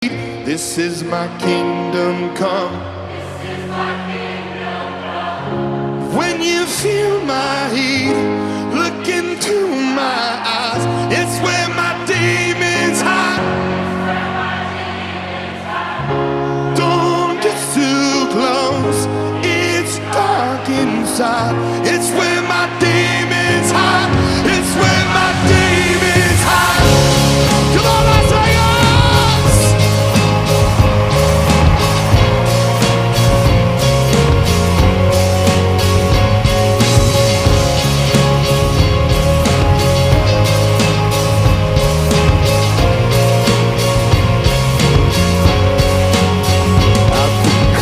This is my kingdom come. When you feel my heat, look into my eyes. It's where